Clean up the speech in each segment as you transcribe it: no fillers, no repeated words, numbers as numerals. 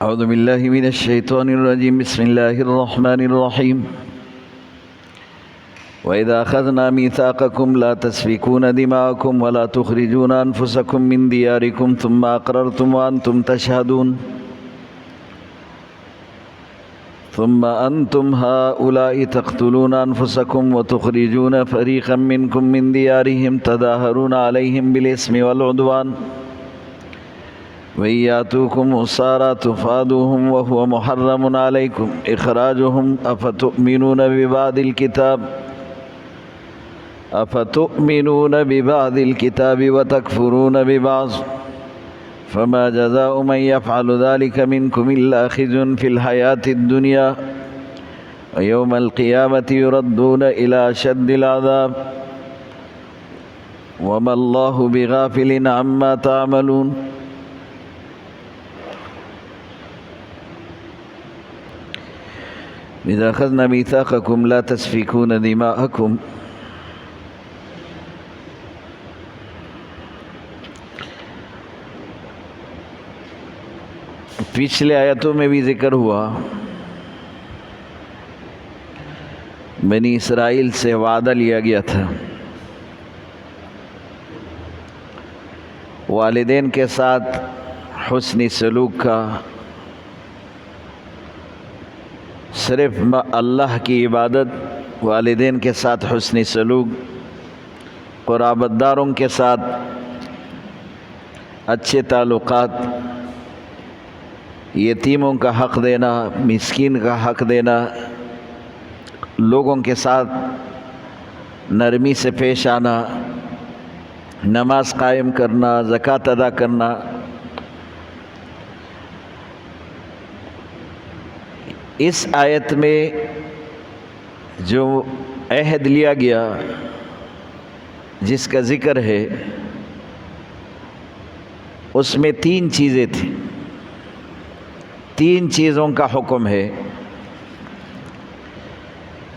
اعوذ باللہ من الشیطان الرجیم بسم اللہ الرحمن الرحیم وَإِذَا أَخَذْنَا مِيثَاقَكُمْ لَا تَسْفِكُونَ دِمَاءَكُمْ وَلَا تُخْرِجُونَ أَنفُسَكُمْ مِنْ دِيَارِكُمْ ثُمَّ أَقْرَرْتُمْ وَأَنْتُمْ تَشْهَدُونَ ثُمَّ أَنْتُمْ هَؤُلَاءِ تَقْتُلُونَ أَنفُسَكُمْ وَتُخْرِجُونَ فَرِيقًا مِّنْكُمْ مِنْ دِيَارِهِمْ تَظَاهَرُونَ عَلَيْهِمْ بِالْإِثْمِ وَالْعُدْوَانِ وَإِن يَأْتُوكُمْ أُسَارَىٰ تُفَادُوهُمْ وَهُوَ مُحَرَّمٌ عَلَيْكُمْ إِخْرَاجُهُمْ أَفَتُؤْمِنُونَ بِبَعْضِ الْكِتَابِ وَتَكْفُرُونَ بِبَعْضٍ فَمَا جَزَاءُ مَن يَفْعَلُ ذَلِكَ مِنكُمْ إِلَّا خِزْيٌ فِي الْحَيَاةِ الدُّنْيَا وَيَوْمَ الْقِيَامَةِ يُرَدُّونَ إِلَىٰ أَشَدِّ الْعَذَابِ وَمَا اللَّهُ بِغَافِلٍ عَمَّا تَعْمَلُونَ إِذَا أَخَذْنَا مِيثَاقَكُمْ لَا تَسْفِكُونَ دِمَاءَكُمْ پچھلے آیتوں میں بھی ذکر ہوا بنی اسرائیل سے وعدہ لیا گیا تھا والدین کے ساتھ حسن سلوک کا، صرف اللہ کی عبادت، والدین کے ساتھ حسن سلوک، قرابت داروں کے ساتھ اچھے تعلقات، یتیموں کا حق دینا، مسکین کا حق دینا، لوگوں کے ساتھ نرمی سے پیش آنا، نماز قائم کرنا، زکوٰۃ ادا کرنا، اس آیت میں جو عہد لیا گیا جس کا ذکر ہے اس میں 3 چیزیں تھیں، 3 چیزوں کا حکم ہے۔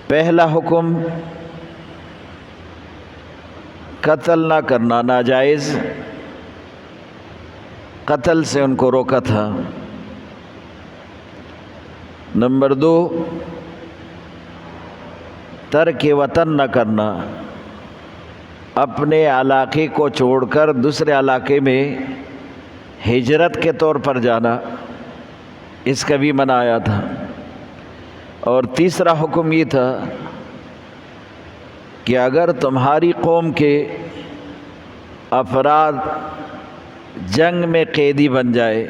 پہلا حکم قتل نہ کرنا، ناجائز قتل سے ان کو روکا تھا۔ نمبر 2 ترک وطن نہ کرنا، اپنے علاقے کو چھوڑ کر دوسرے علاقے میں ہجرت کے طور پر جانا، اس کا بھی منع آیا تھا۔ اور تیسرا حکم یہ تھا کہ اگر تمہاری قوم کے افراد جنگ میں قیدی بن جائے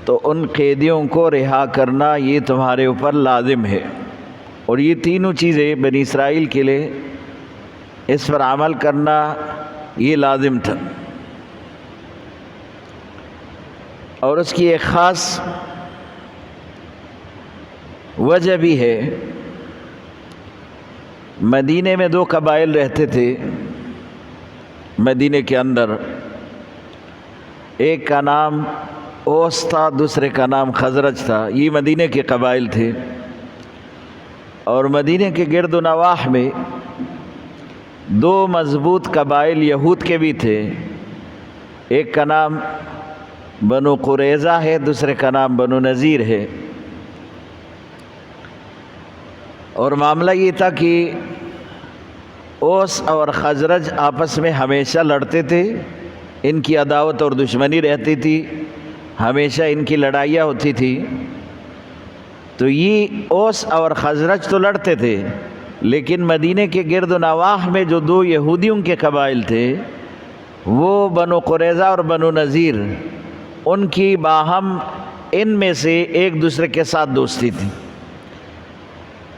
تو ان قیدیوں کو رہا کرنا یہ تمہارے اوپر لازم ہے۔ اور یہ تینوں چیزیں بنی اسرائیل کے لیے اس پر عمل کرنا یہ لازم تھا۔ اور اس کی ایک خاص وجہ بھی ہے۔ مدینے میں 2 قبائل رہتے تھے، مدینے کے اندر ایک کا نام اوس تھا، دوسرے کا نام خزرج تھا۔ یہ مدینے کے قبائل تھے، اور مدینے کے گرد و نواح میں 2 مضبوط قبائل یہود کے بھی تھے، ایک کا نام بنو قریظہ ہے، دوسرے کا نام بنو نذیر ہے۔ اور معاملہ یہ تھا کہ اوس اور خزرج آپس میں ہمیشہ لڑتے تھے، ان کی عداوت اور دشمنی رہتی تھی، ہمیشہ ان کی لڑائیاں ہوتی تھی۔ تو یہ اوس اور خزرج تو لڑتے تھے، لیکن مدینے کے گرد و نواح میں جو 2 یہودیوں کے قبائل تھے وہ بنو قریظہ اور بنو نذیر، ان کی باہم ان میں سے ایک دوسرے کے ساتھ دوستی تھی۔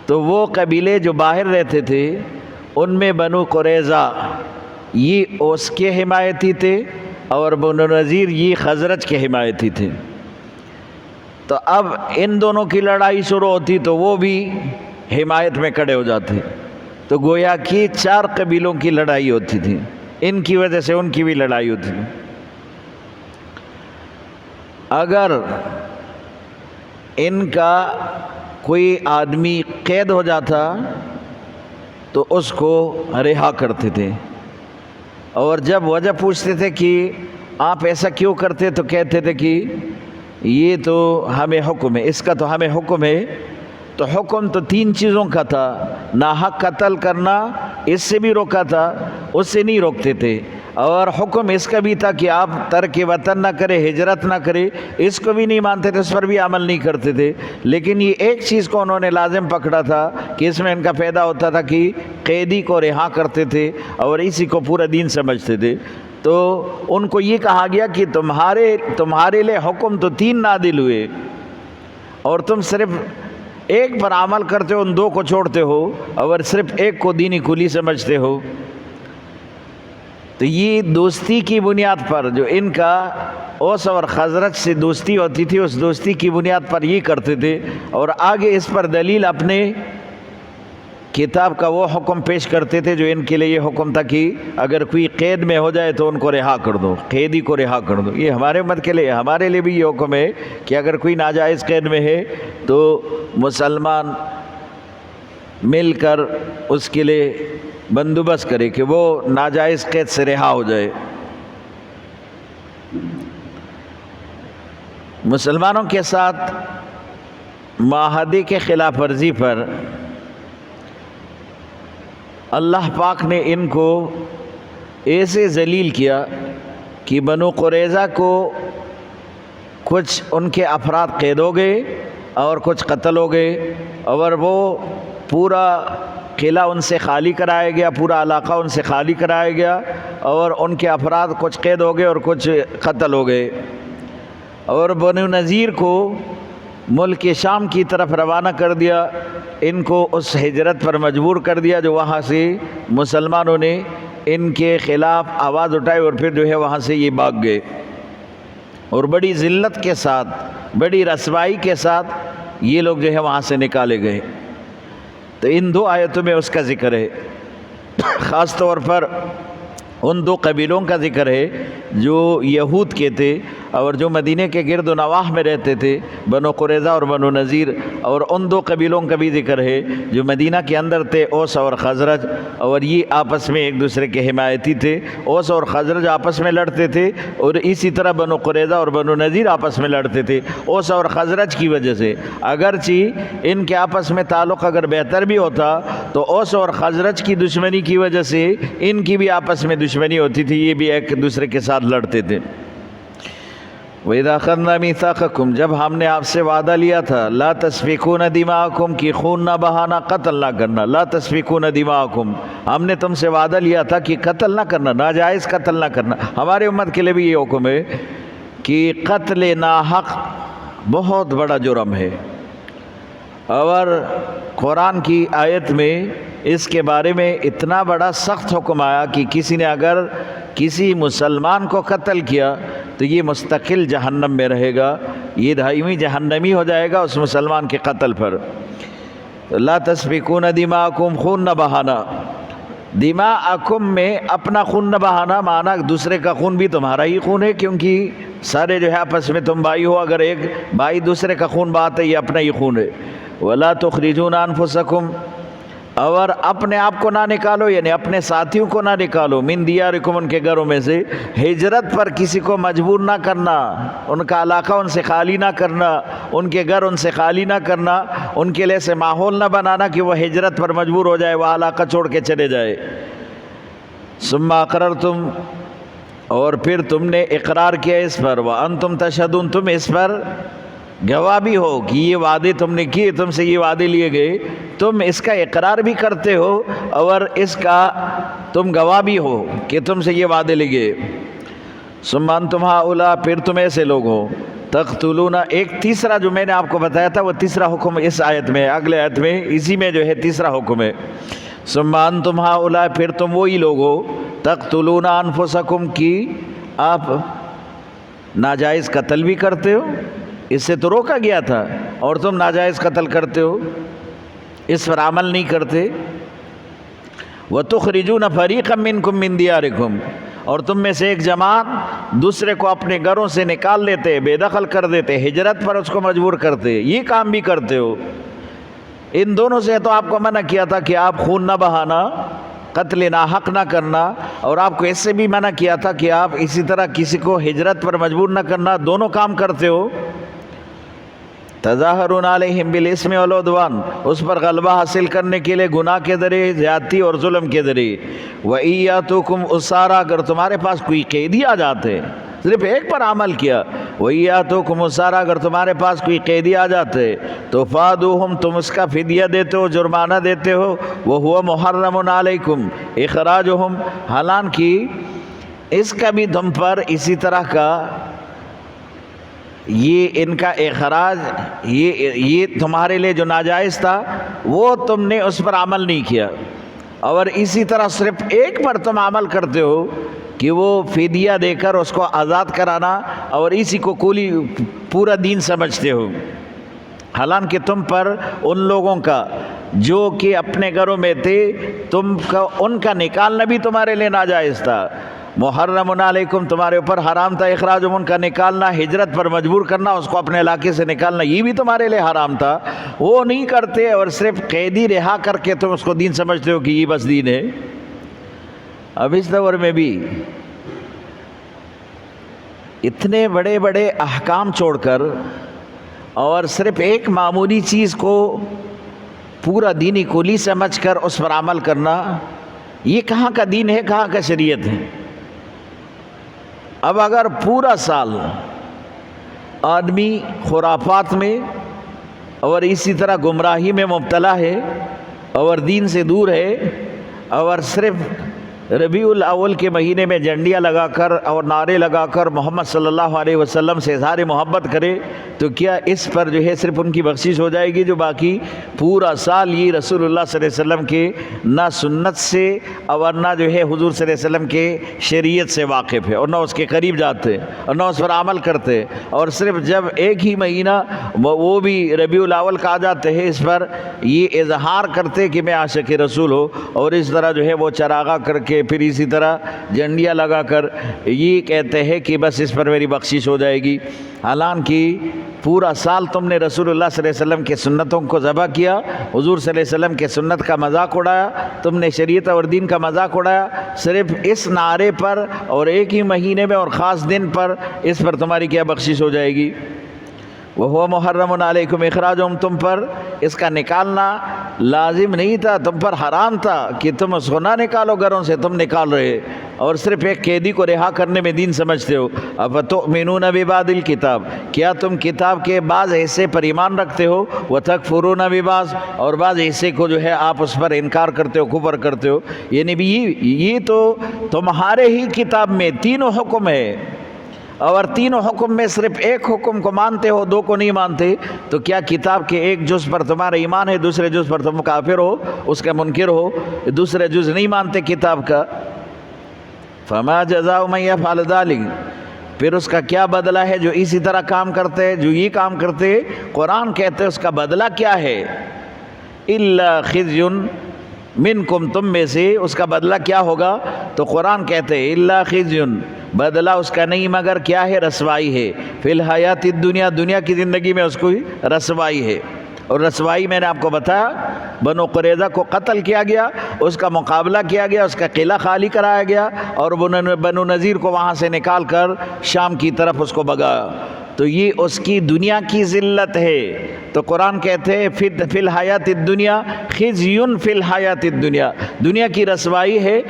تو وہ قبیلے جو باہر رہتے تھے ان میں بنو قریظہ یہ اوس کے حمایتی تھے اور بنو نذیر یہ خزرج کے حمایتی تھے۔ تو اب ان دونوں کی لڑائی شروع ہوتی تو وہ بھی حمایت میں کھڑے ہو جاتے، تو گویا کہ 4 قبیلوں کی لڑائی ہوتی تھی، ان کی وجہ سے ان کی بھی لڑائی ہوتی تھی۔ اگر ان کا کوئی آدمی قید ہو جاتا تو اس کو رہا کرتے تھے، اور جب وجہ پوچھتے تھے کہ آپ ایسا کیوں کرتے تو کہتے تھے کہ یہ تو ہمیں حکم ہے، اس کا تو ہمیں حکم ہے۔ تو حکم تو 3 چیزوں کا تھا، ناحق قتل کرنا اس سے بھی روکا تھا، اس سے نہیں روکتے تھے، اور حکم اس کا بھی تھا کہ آپ ترک وطن نہ کرے، ہجرت نہ کرے، اس کو بھی نہیں مانتے تھے، اس پر بھی عمل نہیں کرتے تھے۔ لیکن یہ ایک چیز کو انہوں نے لازم پکڑا تھا کہ اس میں ان کا فائدہ ہوتا تھا کہ قیدی کو رہا کرتے تھے اور اسی کو پورا دین سمجھتے تھے۔ تو ان کو یہ کہا گیا کہ تمہارے لیے حکم تو 3 نازل ہوئے اور تم صرف ایک پر عمل کرتے ہو، ان 2 کو چھوڑتے ہو اور صرف ایک کو دینی کلی سمجھتے ہو۔ تو یہ دوستی کی بنیاد پر جو ان کا اوس اور خزرج سے دوستی ہوتی تھی، اس دوستی کی بنیاد پر یہ کرتے تھے، اور آگے اس پر دلیل اپنے کتاب کا وہ حکم پیش کرتے تھے جو ان کے لیے یہ حکم تھا کہ اگر کوئی قید میں ہو جائے تو ان کو رہا کر دو، قیدی کو رہا کر دو۔ یہ ہمارے امت کے لیے، ہمارے لیے بھی یہ حکم ہے کہ اگر کوئی ناجائز قید میں ہے تو مسلمان مل کر اس کے لیے بندوبست کرے کہ وہ ناجائز قید سے رہا ہو جائے۔ مسلمانوں کے ساتھ معاہدے کے خلاف ورزی پر اللہ پاک نے ان کو ایسے ذلیل کیا کہ بنو قریظہ کو کچھ ان کے افراد قید ہو گئے اور کچھ قتل ہو گئے، اور وہ پورا قلعہ ان سے خالی کرایا گیا، پورا علاقہ ان سے خالی کرایا گیا، اور ان کے افراد کچھ قید ہو گئے اور کچھ قتل ہو گئے۔ اور بنو نذیر کو ملک شام کی طرف روانہ کر دیا، ان کو اس ہجرت پر مجبور کر دیا جو وہاں سے مسلمانوں نے ان کے خلاف آواز اٹھائی، اور پھر جو ہے وہاں سے یہ بھاگ گئے، اور بڑی ذلت کے ساتھ، بڑی رسوائی کے ساتھ یہ لوگ جو ہے وہاں سے نکالے گئے۔ تو ان 2 آیتوں میں اس کا ذکر ہے، خاص طور پر ان 2 قبیلوں کا ذکر ہے جو یہود کے تھے اور جو مدینہ کے گرد و نواح میں رہتے تھے، بنو قریظہ اور بنو نذیر، اور ان 2 قبیلوں کا بھی ذکر ہے جو مدینہ کے اندر تھے، اوس اور خزرج، اور یہ آپس میں ایک دوسرے کے حمایتی تھے۔ اوس اور خزرج آپس میں لڑتے تھے، اور اسی طرح بنو قریظہ اور بنو نذیر آپس میں لڑتے تھے اوس اور خزرج کی وجہ سے۔ اگرچہ ان کے آپس میں تعلق اگر بہتر بھی ہوتا تو اوس اور خزرج کی دشمنی کی وجہ سے ان کی بھی آپس میں دشمنی ہوتی تھی، یہ بھی ایک دوسرے کے ساتھ لڑتے تھے۔ وَإِذَا أَخَذْنَا مِيثَاقَكُمْ، جب ہم نے آپ سے وعدہ لیا تھا، لا تسفکون دماءکم، کہ خون نہ بہانا، قتل نہ کرنا، لا تسفکون دماءکم، ہم نے تم سے وعدہ لیا تھا کہ قتل نہ کرنا، ناجائز قتل نہ کرنا۔ ہمارے امت کے لیے بھی یہ حکم ہے کہ قتل ناحق بہت بڑا جرم ہے، اور قرآن کی آیت میں اس کے بارے میں اتنا بڑا سخت حکم آیا کہ کسی نے اگر کسی مسلمان کو قتل کیا تو یہ مستقل جہنم میں رہے گا، یہ دائمی جہنمی ہو جائے گا اس مسلمان کے قتل پر۔ لا تسفکون دماءکم، خون نہ بہانا، دماءکم میں اپنا خون نہ بہانا مانا دوسرے کا خون بھی تمہارا ہی خون ہے، کیونکہ سارے جو ہے آپس میں تم بھائی ہو، اگر ایک بھائی دوسرے کا خون بہاتا ہے یہ اپنا ہی خون ہے۔ ولا تخرجون انفسکم، اور اپنے آپ کو نہ نکالو، یعنی اپنے ساتھیوں کو نہ نکالو، من دیارکم، ان کے گھروں میں سے، ہجرت پر کسی کو مجبور نہ کرنا، ان کا علاقہ ان سے خالی نہ کرنا، ان کے گھر ان سے خالی نہ کرنا، ان کے لیے ایسے ماحول نہ بنانا کہ وہ ہجرت پر مجبور ہو جائے، وہ علاقہ چھوڑ کے چلے جائے۔ ثم اقررتم، اور پھر تم نے اقرار کیا اس پر، وانتم تشہدون، تم اس پر گواہ بھی ہو کہ یہ وعدے تم نے کیے، تم سے یہ وعدے لیے گئے، تم اس کا اقرار بھی کرتے ہو اور اس کا تم گواہ بھی ہو کہ تم سے یہ وعدے لیے گئے۔ ثم انتم ہؤلاء، پھر تم ایسے لوگ ہو، تقتلون، ایک تیسرا جو میں نے آپ کو بتایا تھا وہ تیسرا حکم اس آیت میں، اگلے آیت میں اسی میں جو ہے تیسرا حکم ہے۔ ثم انتم ہؤلاء، پھر تم وہی لوگ ہو، تقتلون انفسکم، کی آپ ناجائز قتل بھی کرتے ہو، اس سے تو روکا گیا تھا، اور تم ناجائز قتل کرتے ہو، اس پر عمل نہیں کرتے۔ وَتُخْرِجُونَ فَرِيقًا مِّنْكُمْ مِنْ دِيَارِكُمْ، اور تم میں سے ایک جماعت دوسرے کو اپنے گھروں سے نکال لیتے، بے دخل کر دیتے، ہجرت پر اس کو مجبور کرتے، یہ کام بھی کرتے ہو۔ ان دونوں سے تو آپ کو منع کیا تھا کہ آپ خون نہ بہانا، قتل ناحق نہ کرنا، اور آپ کو اس سے بھی منع کیا تھا کہ آپ اسی طرح کسی کو ہجرت پر مجبور نہ کرنا، دونوں کام کرتے ہو۔ تظاہرون علیہم بالاسم والعدوان، اس پر غلبہ حاصل کرنے کے لیے گناہ کے ذریعے، زیادتی اور ظلم کے ذریعے۔ وَإِيَّاتُكُمْ أُسَارَىٰ، اگر تمہارے پاس کوئی قیدی آ جاتے، صرف ایک پر عمل کیا، وَإِيَّاتُكُمْ أُسَارَىٰ، اگر تمہارے پاس کوئی قیدی آ جاتے تو فادوہم، تم اس کا فدیہ دیتے ہو، جرمانہ دیتے ہو، وَهُوَ مُحَرَّمٌ عَلَيْكُمْ إِخْرَاجُهُمْ، حالانکہ اس کا بھی تم پر اسی طرح کا یہ ان کا اخراج، یہ تمہارے لیے جو ناجائز تھا وہ تم نے اس پر عمل نہیں کیا، اور اسی طرح صرف ایک پر تم عمل کرتے ہو کہ وہ فدیہ دے کر اس کو آزاد کرانا، اور اسی کو کولی پورا دین سمجھتے ہو، حالانکہ تم پر ان لوگوں کا جو کہ اپنے گھروں میں تھے، تم کا ان کا نکالنا بھی تمہارے لیے ناجائز تھا۔ محرم علیکم، تمہارے اوپر حرام تھا، اخراجہم، ان کا نکالنا، ہجرت پر مجبور کرنا، اس کو اپنے علاقے سے نکالنا، یہ بھی تمہارے لیے حرام تھا، وہ نہیں کرتے، اور صرف قیدی رہا کر کے تم اس کو دین سمجھتے ہو کہ یہ بس دین ہے۔ اب اس دور میں بھی اتنے بڑے بڑے احکام چھوڑ کر اور صرف ایک معمولی چیز کو پورا دینی کلی سمجھ کر اس پر عمل کرنا، یہ کہاں کا دین ہے، کہاں کا شریعت ہے؟ اب اگر پورا سال آدمی خرافات میں اور اسی طرح گمراہی میں مبتلا ہے اور دین سے دور ہے، اور صرف ربیع الاول کے مہینے میں جھنڈیاں لگا کر اور نعرے لگا کر محمد صلی اللہ علیہ وسلم سے اظہار محبت کرے، تو کیا اس پر جو ہے صرف ان کی بخشش ہو جائے گی جو باقی پورا سال یہ رسول اللہ صلی اللہ علیہ وسلم کے نہ سنت سے اور نہ جو ہے حضور صلی اللہ علیہ وسلم کے شریعت سے واقف ہے، اور نہ اس کے قریب جاتے اور نہ اس پر عمل کرتے، اور صرف جب ایک ہی مہینہ وہ بھی ربیع الاول کا آ جاتے ہیں، اس پر یہ اظہار کرتے کہ میں عاشق رسول ہوں، اور اس طرح جو ہے وہ چراغاں کر کے پھر اسی طرح جھنڈیاں لگا کر یہ کہتے ہیں کہ بس اس پر میری بخشش ہو جائے گی، حالانکہ پورا سال تم نے رسول اللہ صلی اللہ علیہ وسلم کے سنتوں کو ذبح کیا، حضور صلی اللہ علیہ وسلم کے سنت کا مذاق اڑایا، تم نے شریعت اور دین کا مذاق اڑایا، صرف اس نعرے پر اور ایک ہی مہینے میں اور خاص دن پر اس پر تمہاری کیا بخشش ہو جائے گی؟ وَهُوَ مُحَرَّمٌ عَلَيْكُمْ إِخْرَاجُهُمْ، تم پر اس کا نکالنا لازم نہیں تھا، تم پر حرام تھا کہ تم اس کو نہ نکالو گھروں سے، تم نکال رہے، اور صرف ایک قیدی کو رہا کرنے میں دین سمجھتے ہو۔ أَفَتُؤْمِنُونَ بِبَعْضِ الْكِتَابِ، کیا تم کتاب کے بعض حصے پر ایمان رکھتے ہو، وَتَكْفُرُونَ بِبَعْضٍ، اور بعض حصے کو جو ہے آپ اس پر انکار کرتے ہو، کفر کرتے ہو؟ یعنی بھی یہ تو تمہارے ہی کتاب میں تینوں حکم ہے، اور تینوں حکم میں صرف ایک حکم کو مانتے ہو، دو کو نہیں مانتے، تو کیا کتاب کے ایک جز پر تمہارا ایمان ہے، دوسرے جز پر تم کافر ہو، اس کا منکر ہو، دوسرے جز نہیں مانتے کتاب کا؟ فما جزاء من يفعل ذلك، پھر اس کا کیا بدلہ ہے جو اسی طرح کام کرتے، جو یہ کام کرتے؟ قرآن کہتے ہیں اس کا بدلہ کیا ہے؟ الا خزي منکم، تم میں سے اس کا بدلہ کیا ہوگا؟ تو قرآن کہتے ہیں الا خزي، بدلہ اس کا نہیں مگر کیا ہے؟ رسوائی ہے، فی الحیات الدنیا، دنیا کی زندگی میں اس کو رسوائی ہے۔ اور رسوائی میں نے آپ کو بتایا، بنو قریظہ کو قتل کیا گیا، اس کا مقابلہ کیا گیا، اس کا قلعہ خالی کرایا گیا، اور بنو نذیر کو وہاں سے نکال کر شام کی طرف اس کو بھگایا، تو یہ اس کی دنیا کی ذلت ہے۔ تو قرآن کہتے ہیں فی الحیات الدنیا خزی فی الحیات الدنیا، دنیا کی رسوائی ہے،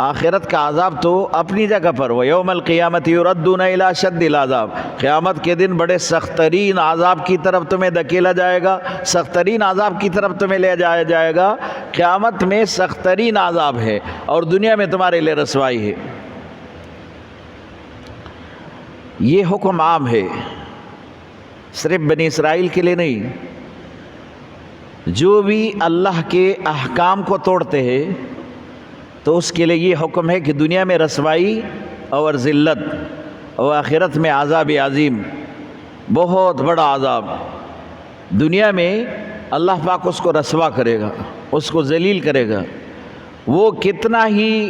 آخرت کا عذاب تو اپنی جگہ پر۔ وَيَوْمَ الْقِيَامَةِ يُرَدُّونَ إِلَىٰ شَدِّ الْعَذَابِ، قیامت کے دن بڑے سخت ترین عذاب کی طرف تمہیں دھکیلا جائے گا، سخت ترین عذاب کی طرف تمہیں لے جایا جائے گا۔ قیامت میں سخت ترین عذاب ہے، اور دنیا میں تمہارے لیے رسوائی ہے۔ یہ حکم عام ہے، صرف بنی اسرائیل کے لیے نہیں، جو بھی اللہ کے احکام کو توڑتے ہیں تو اس کے لیے یہ حکم ہے کہ دنیا میں رسوائی اور ذلت، اور آخرت میں عذاب عظیم، بہت بڑا عذاب۔ دنیا میں اللہ پاک اس کو رسوا کرے گا، اس کو ذلیل کرے گا، وہ کتنا ہی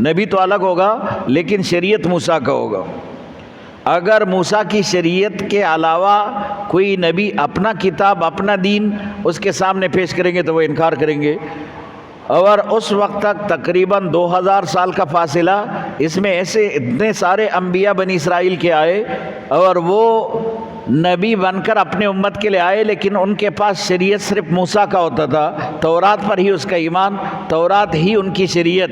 نبی تو الگ ہوگا لیکن شریعت موسیٰ کا ہوگا۔ اگر موسیٰ کی شریعت کے علاوہ کوئی نبی اپنا کتاب اپنا دین اس کے سامنے پیش کریں گے تو وہ انکار کریں گے۔ اور اس وقت تک تقریباً 2000 سال کا فاصلہ، اس میں ایسے اتنے سارے انبیاء بنی اسرائیل کے آئے اور وہ نبی بن کر اپنے امت کے لیے آئے، لیکن ان کے پاس شریعت صرف موسیٰ کا ہوتا تھا، تورات پر ہی اس کا ایمان، تورات ہی ان کی شریعت۔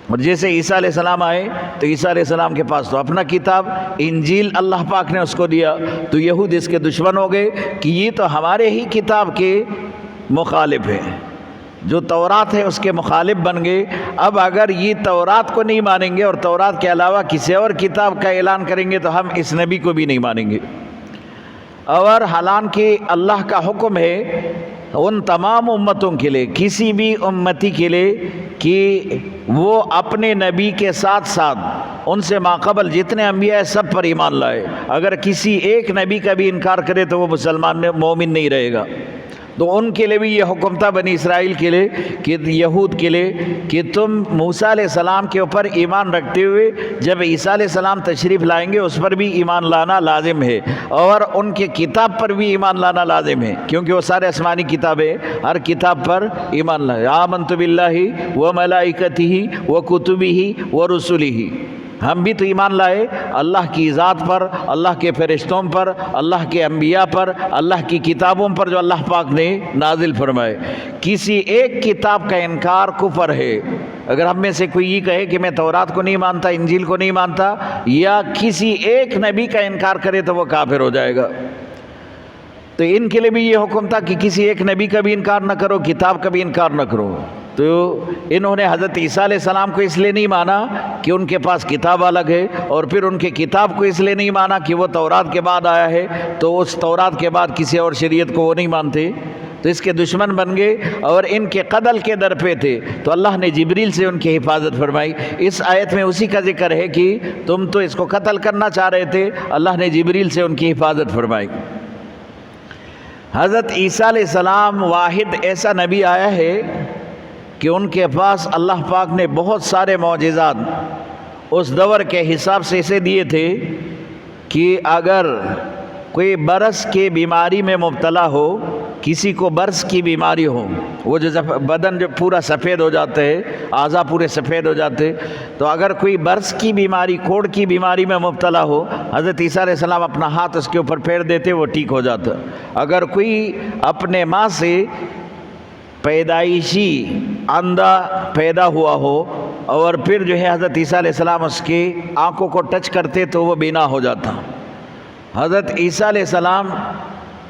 اور جیسے عیسیٰ علیہ السلام آئے تو عیسیٰ علیہ السلام کے پاس تو اپنا کتاب انجیل اللہ پاک نے اس کو دیا، تو یہود اس کے دشمن ہو گئے کہ یہ تو ہمارے ہی کتاب کے مخالف ہے، جو تورات ہے اس کے مخالف بن گئے۔ اب اگر یہ تورات کو نہیں مانیں گے اور تورات کے علاوہ کسی اور کتاب کا اعلان کریں گے تو ہم اس نبی کو بھی نہیں مانیں گے۔ اور حالانکہ اللہ کا حکم ہے ان تمام امتوں کے لیے، کسی بھی امتی کے لیے، کہ وہ اپنے نبی کے ساتھ ساتھ ان سے ماقبل جتنے انبیاء ہیں سب پر ایمان لائے۔ اگر کسی ایک نبی کا بھی انکار کرے تو وہ مسلمان مومن نہیں رہے گا۔ تو ان کے لیے بھی یہ حکم تھا، بنی اسرائیل کے لیے، کہ یہود کے لیے، کہ تم موسیٰ علیہ السلام کے اوپر ایمان رکھتے ہوئے جب عیسیٰ علیہ السلام تشریف لائیں گے اس پر بھی ایمان لانا لازم ہے، اور ان کے کتاب پر بھی ایمان لانا لازم ہے، کیونکہ وہ سارے آسمانی کتابیں، ہر کتاب پر ایمان لائے۔ آمنت باللہ و ملائکتہ و کتبہ و رسلہ، ہم بھی تو ایمان لائے اللہ کی ذات پر، اللہ کے فرشتوں پر، اللہ کے انبیاء پر، اللہ کی کتابوں پر جو اللہ پاک نے نازل فرمائے۔ کسی ایک کتاب کا انکار کفر ہے۔ اگر ہم میں سے کوئی یہ کہے کہ میں تورات کو نہیں مانتا، انجیل کو نہیں مانتا، یا کسی ایک نبی کا انکار کرے تو وہ کافر ہو جائے گا۔ تو ان کے لیے بھی یہ حکم تھا کہ کسی ایک نبی کا بھی انکار نہ کرو، کتاب کا بھی انکار نہ کرو۔ تو انہوں نے حضرت عیسیٰ علیہ السلام کو اس لیے نہیں مانا کہ ان کے پاس کتاب الگ ہے، اور پھر ان کے کتاب کو اس لیے نہیں مانا کہ وہ تورات کے بعد آیا ہے، تو اس تورات کے بعد کسی اور شریعت کو وہ نہیں مانتے، تو اس کے دشمن بن گئے اور ان کے قتل کے در پہ تھے۔ تو اللہ نے جبریل سے ان کی حفاظت فرمائی۔ اس آیت میں اسی کا ذکر ہے کہ تم تو اس کو قتل کرنا چاہ رہے تھے، اللہ نے جبریل سے ان کی حفاظت فرمائی۔ حضرت عیسیٰ علیہ السلام واحد ایسا نبی آیا ہے کہ ان کے پاس اللہ پاک نے بہت سارے معجزات اس دور کے حساب سے اسے دیے تھے کہ اگر کوئی برس کی بیماری میں مبتلا ہو، کسی کو برس کی بیماری ہو، وہ جو بدن جو پورا سفید ہو جاتا ہے، اعضاء پورے سفید ہو جاتے، تو اگر کوئی برس کی بیماری، کوڑ کی بیماری میں مبتلا ہو، حضرت عیسیٰ علیہ السلام اپنا ہاتھ اس کے اوپر پھیر دیتے، وہ ٹھیک ہو جاتا۔ اگر کوئی اپنے ماں سے پیدائشی اندھا پیدا ہوا ہو اور پھر جو ہے حضرت عیسیٰ علیہ السلام اس کی آنکھوں کو ٹچ کرتے تو وہ بینا ہو جاتا۔ حضرت عیسیٰ علیہ السلام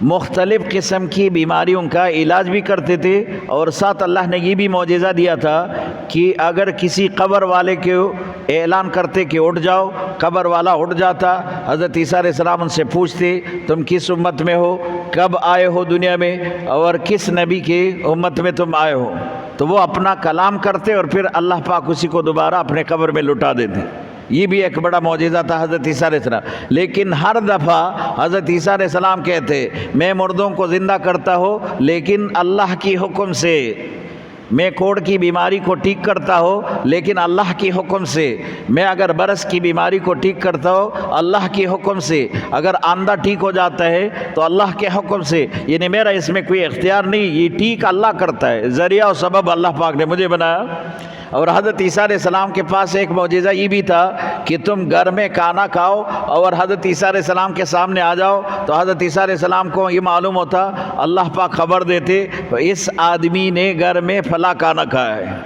مختلف قسم کی بیماریوں کا علاج بھی کرتے تھے، اور ساتھ اللہ نے یہ بھی معجزہ دیا تھا کہ اگر کسی قبر والے کو اعلان کرتے کہ اٹھ جاؤ، قبر والا اٹھ جاتا۔ حضرت عیسیٰ علیہ السلام ان سے پوچھتے تم کس امت میں ہو، کب آئے ہو دنیا میں، اور کس نبی کے امت میں تم آئے ہو، تو وہ اپنا کلام کرتے اور پھر اللہ پاک اسی کو دوبارہ اپنے قبر میں لٹا دیتے۔ یہ بھی ایک بڑا معجزہ تھا حضرت عیسیٰ علیہ السلام۔ لیکن ہر دفعہ حضرت عیسیٰ علیہ السلام کہتے میں مردوں کو زندہ کرتا ہوں، لیکن اللہ کی حکم سے، میں کوڑ کی بیماری کو ٹھیک کرتا ہوں لیکن اللہ کی حکم سے، میں اگر برس کی بیماری کو ٹھیک کرتا ہوں اللہ کی حکم سے، اگر اندھا ٹھیک ہو جاتا ہے تو اللہ کے حکم سے، یعنی میرا اس میں کوئی اختیار نہیں، یہ ٹھیک اللہ کرتا ہے، ذریعہ و سبب اللہ پاک نے مجھے بنایا۔ اور حضرت عیسیٰ علیہ السلام کے پاس ایک معجزہ یہ بھی تھا کہ تم گھر میں کھانا کھاؤ اور حضرت عیسیٰ علیہ السلام کے سامنے آ جاؤ، تو حضرت عیسیٰ علیہ السلام کو یہ معلوم ہوتا، اللہ پاک خبر دیتے اس آدمی نے گھر میں فلاں کھانا کھایا ہے،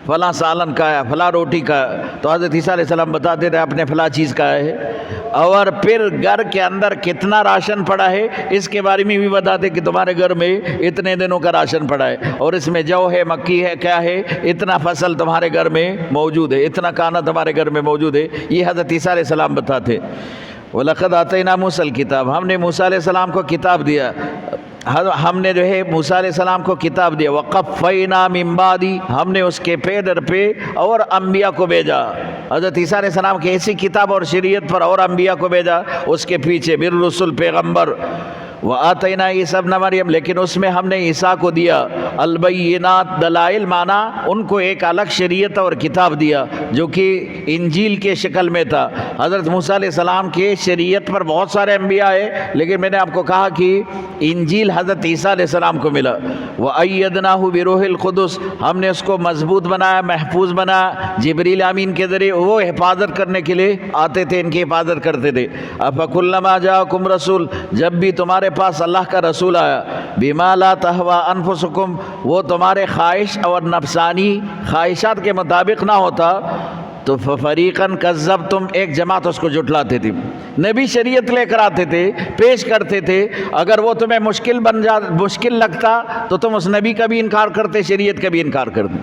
فلاں سالن کھایا، فلاں روٹی کھایا، تو حضرت عیسیٰ علیہ السلام بتاتے تھے آپ نے فلاں چیز کھایا ہے، اور پھر گھر کے اندر کتنا راشن پڑا ہے اس کے بارے میں بھی بتاتے کہ تمہارے گھر میں اتنے دنوں کا راشن پڑا ہے، اور اس میں جو ہے، مکی ہے، کیا ہے، اتنا فصل تمہارے گھر میں موجود ہے، اتنا کھانا تمہارے گھر میں موجود ہے، یہ حضرت عیسیٰ علیہ السلام بتاتے۔ وَلَقَدْ آتَيْنَا مُوسَى الْكِتَابَ، ہم نے موسیٰ علیہ السلام کو کتاب دیا، ہم نے جو ہے موسیٰ علیہ السلام کو کتاب دیا۔ وَقَفَّيْنَا مِن بَعْدِهِ، ہم نے اس کے پے در پہ اور انبیاء کو بھیجا، حضرت عیسیٰ علیہ السلام کی ایسی کتاب اور شریعت پر اور انبیاء کو بھیجا اس کے پیچھے، بالرسل، پیغمبر، وآتینا عیسی ابن مریم، لیکن اس میں ہم نے عیسیٰ کو دیا البینات، دلائل مانا ان کو ایک الگ شریعت اور کتاب دیا جو کہ انجیل کے شکل میں تھا۔ حضرت موسیٰ علیہ السلام کے شریعت پر بہت سارے انبیاء آئے، لیکن میں نے آپ کو کہا کہ انجیل حضرت عیسیٰ علیہ السلام کو ملا۔ وَأَيَّدْنَاهُ بِرُوحِ الْقُدُسِ، ہم نے اس کو مضبوط بنایا، محفوظ بنایا جبریل امین کے ذریعے، وہ حفاظت کرنے کے لیے آتے تھے، ان کی حفاظت کرتے تھے۔ أَفَكُلَّمَا جَاءَكُمْ رَسُولٌ، جب بھی تمہارے پاس اللہ کا رسول آیا، بِمَا لَا تَهْوَىٰ أَنفُسُكُمْ، وہ تمہارے خواہش اور نفسانی خواہشات کے مطابق نہ ہوتا، تو فَفَرِيقًا كَذَّبْتُمْ، ایک جماعت اس کو جھٹلاتے تھے۔ نبی شریعت لے کر آتے تھے، پیش کرتے تھے، اگر وہ تمہیں مشکل لگتا تو تم اس نبی کا بھی انکار کرتے، شریعت کا بھی انکار کرتے۔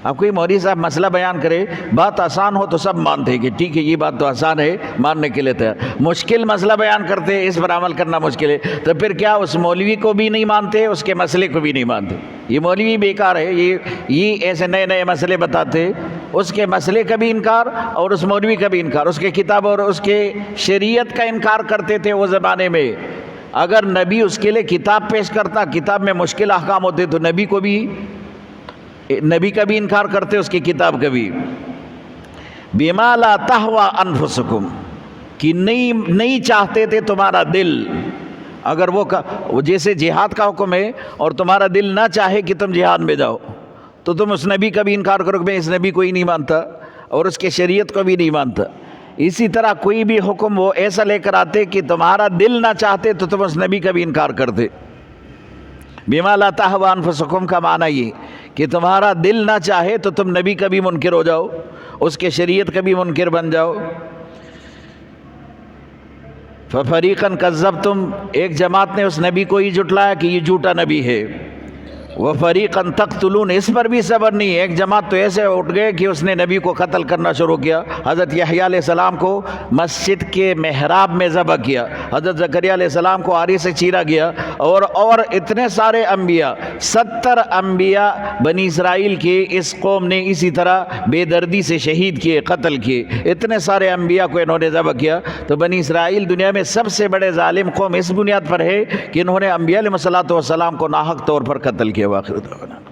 اب کوئی مولوی صاحب مسئلہ بیان کرے، بات آسان ہو تو سب مانتے ہیں کہ ٹھیک ہے یہ بات تو آسان ہے، ماننے کے لیے تیار۔ مشکل مسئلہ بیان کرتے، اس پر عمل کرنا مشکل ہے، تو پھر کیا اس مولوی کو بھی نہیں مانتے، اس کے مسئلے کو بھی نہیں مانتے؟ یہ مولوی بیکار ہے، یہ ایسے نئے نئے مسئلے بتاتے، اس کے مسئلے کا بھی انکار اور اس مولوی کا بھی انکار، اس کے کتاب اور اس کے شریعت کا انکار کرتے تھے وہ زمانے میں۔ اگر نبی اس کے لیے کتاب پیش کرتا، کتاب میں مشکل احکام ہوتے تو نبی کا بھی انکار کرتے، اس کی کتاب کا بھی۔ بِمَا لَا تَهْوَىٰ أَنفُسُكُمْ، کہ نہیں چاہتے تھے تمہارا دل، اگر وہ جیسے جہاد کا حکم ہے اور تمہارا دل نہ چاہے کہ تم جہاد میں جاؤ تو تم اس نبی کا بھی انکار کرو کہ میں اس نبی کو ہی نہیں مانتا اور اس کے شریعت کو بھی نہیں مانتا۔ اسی طرح کوئی بھی حکم وہ ایسا لے کر آتے کہ تمہارا دل نہ چاہتے تو تم اس نبی کا بھی انکار کرتے۔ بِمَا لَا تَهْوَىٰ أَنفُسُكُمْ کا معنی یہ کہ تمہارا دل نہ چاہے تو تم نبی کا بھی منکر ہو جاؤ، اس کے شریعت کا بھی منکر بن جاؤ۔ فَفَرِيقًا كَذَّبْتُمْ، ایک جماعت نے اس نبی کو ہی جھٹلایا کہ یہ جھوٹا نبی ہے۔ وَفَرِيقًا تَقْتُلُونَ، اس پر بھی صبر نہیں، ایک جماعت تو ایسے اٹھ گئے کہ اس نے نبی کو قتل کرنا شروع کیا۔ حضرت یحییٰ علیہ السلام کو مسجد کے محراب میں ذبح کیا، حضرت زکریا علیہ السلام کو آری سے چیرا گیا، اور اتنے سارے انبیاء، 70 انبیاء بنی اسرائیل کے اس قوم نے اسی طرح بے دردی سے شہید کیے، قتل کیے، اتنے سارے انبیاء کو انہوں نے ذبح کیا۔ تو بنی اسرائیل دنیا میں سب سے بڑے ظالم قوم اس بنیاد پر ہے کہ انہوں نے انبیاء علیہ الصلوۃ والسلام کو ناحق طور پر قتل کیا۔ واخر دعوانا